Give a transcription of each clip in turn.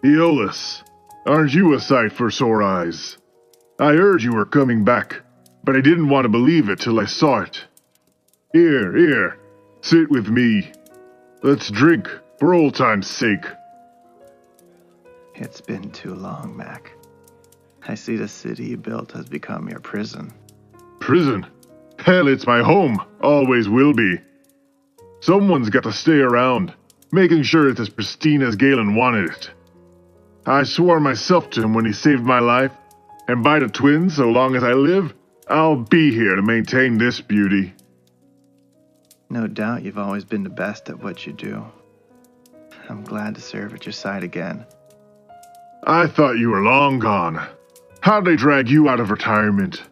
Aeolus, aren't you a sight for sore eyes? I heard you were coming back, but I didn't want to believe it till I saw it. Here, sit with me. Let's drink, for old time's sake. It's been too long, Mac. I see the city you built has become your prison. Prison? Hell, it's my home, always will be. Someone's got to stay around, making sure it's as pristine as Galen wanted it. I swore myself to him when he saved my life, and by the twins, so long as I live, I'll be here to maintain this beauty. No doubt you've always been the best at what you do. I'm glad to serve at your side again. I thought you were long gone. How'd they drag you out of retirement?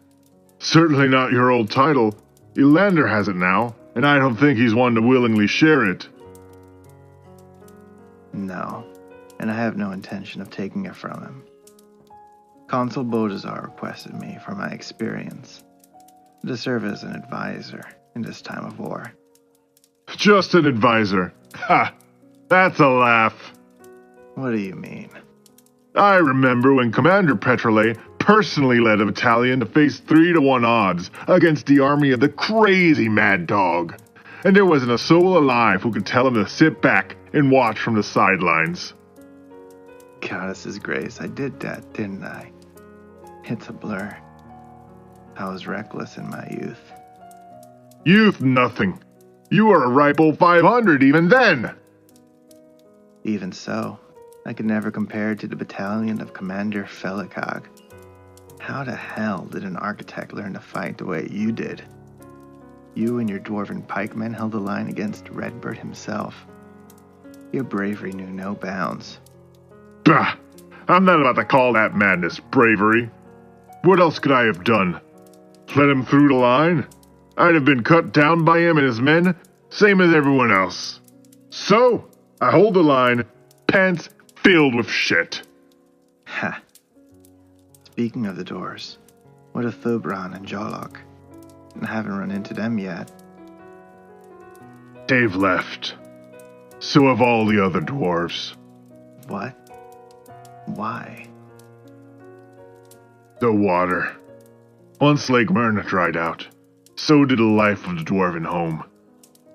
Certainly not your old title. Elander has it now, and I don't think he's one to willingly share it. No, and I have no intention of taking it from him. Consul Bodazar requested me for my experience to serve as an advisor in this time of war. Just an advisor. Ha! That's a laugh. What do you mean? I remember when Commander Petrole personally led a battalion to face 3-to-1 odds against the army of the crazy Mad Dog, and there wasn't a soul alive who could tell him to sit back and watch from the sidelines. Goddess's grace, I did that, didn't I? It's a blur. I was reckless in my youth. Youth nothing. You were a ripe old 500 even then. Even so, I could never compare to the battalion of Commander Elliloch. How the hell did an architect learn to fight the way you did? You and your dwarven pikemen held the line against Redbird himself. Your bravery knew no bounds. Bah! I'm not about to call that madness bravery. What else could I have done? Let him through the line? I'd have been cut down by him and his men, same as everyone else. So, I hold the line, pants filled with shit. Ha. Speaking of the doors, what of Thubron and Jolok? I haven't run into them yet. They've left. So have all the other dwarves. What? Why? The water. Once Lake Myrna dried out, so did the life of the dwarven home.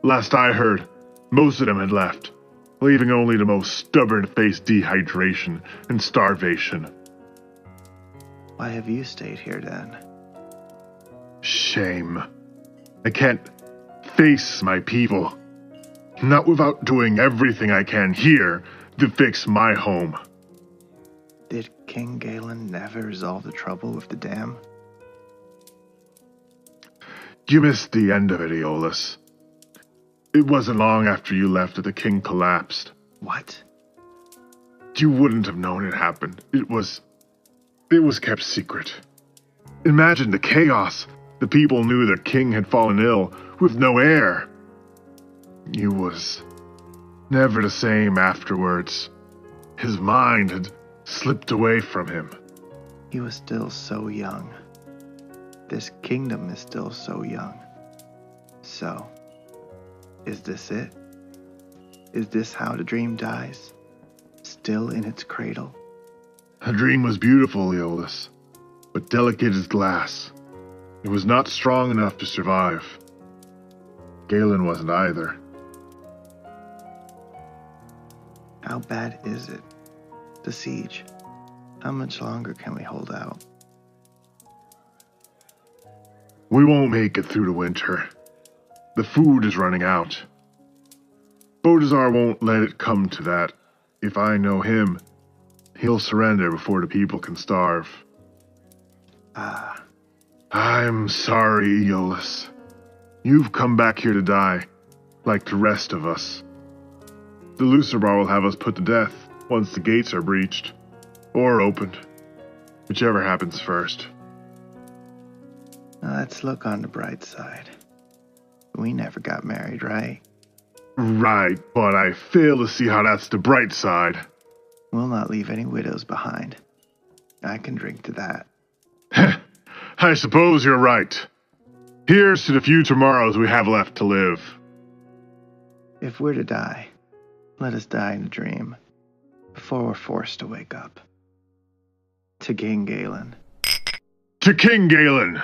Last I heard, most of them had left, leaving only the most stubborn to face dehydration and starvation. Why have you stayed here then? Shame. I can't face my people. Not without doing everything I can here to fix my home. Did King Galen never resolve the trouble with the dam? You missed the end of it, Aeolus. It wasn't long after you left that the king collapsed. What? You wouldn't have known it happened. It was kept secret. Imagine the chaos. The people knew their king had fallen ill, with no heir. He was never the same afterwards. His mind had slipped away from him. He was still so young. This kingdom is still so young. So, is this it? Is this how the dream dies? Still in its cradle? The dream was beautiful, Aeolus, but delicate as glass. It was not strong enough to survive. Galen wasn't either. How bad is it? The siege. How much longer can we hold out? We won't make it through the winter. The food is running out. Bodazar won't let it come to that. If I know him, he'll surrender before the people can starve. Ah. I'm sorry, Aeolus. You've come back here to die, like the rest of us. The Lucibar will have us put to death once the gates are breached, or opened, whichever happens first. Let's look on the bright side. We never got married, right? Right, but I fail to see how that's the bright side. We'll not leave any widows behind. I can drink to that. I suppose you're right. Here's to the few tomorrows we have left to live. If we're to die, let us die in a dream. before we're forced to wake up. To King Galen. To King Galen!